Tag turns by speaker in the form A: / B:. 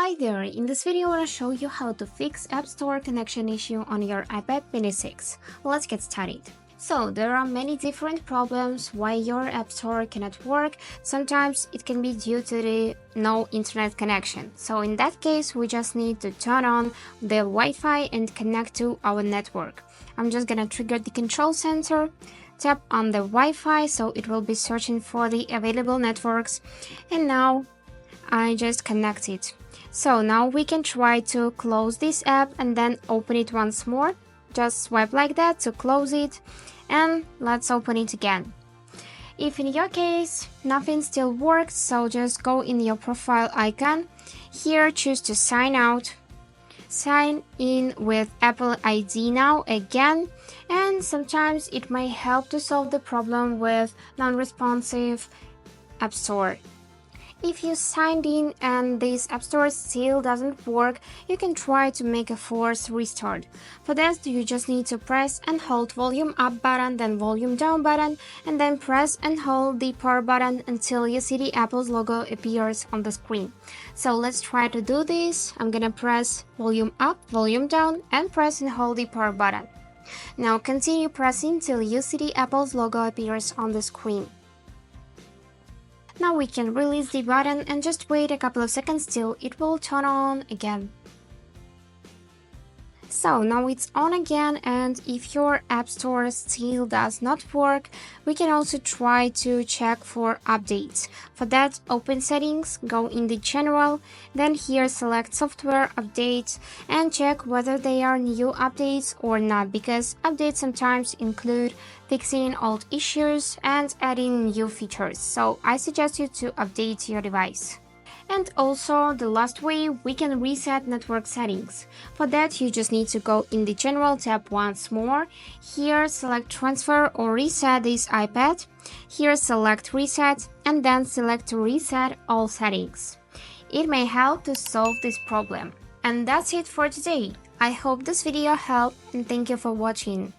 A: Hi there, in this video I want to show you how to fix App Store connection issue on your iPad mini 6. Let's get started. So there are many different problems why your App Store cannot work. Sometimes it can be due to the no internet connection. So in that case we just need to turn on the Wi-Fi and connect to our network. I'm just gonna trigger the control center, tap on the Wi-Fi so it will be searching for the available networks, and now I just connect it. So now we can try to close this app and then open it once more. Just swipe like that to close it, and let's open it again. If in your case nothing still works, so just go in your profile icon. Here choose to sign out. Sign in with Apple ID now again, and sometimes it may help to solve the problem with non-responsive App Store. If you signed in and this App Store still doesn't work, you can try to make a forced restart. For that, you just need to press and hold volume up button, then volume down button, and then press and hold the power button until you see the Apple's logo appears on the screen. So let's try to do this. I'm gonna press volume up, volume down, and press and hold the power button. Now continue pressing till you see the Apple's logo appears on the screen. Now we can release the button and just wait a couple of seconds till it will turn on again. So now it's on again, and if your App Store still does not work, we can also try to check for updates. For that, open settings, go in the general, then here select software updates and check whether they are new updates or not, because updates sometimes include fixing old issues and adding new features. So I suggest you to update your device. And also, the last way, we can reset network settings. For that, you just need to go in the General tab once more. Here, select Transfer or Reset this iPad. Here, select Reset, and then select to reset all settings. It may help to solve this problem. And that's it for today. I hope this video helped, and thank you for watching.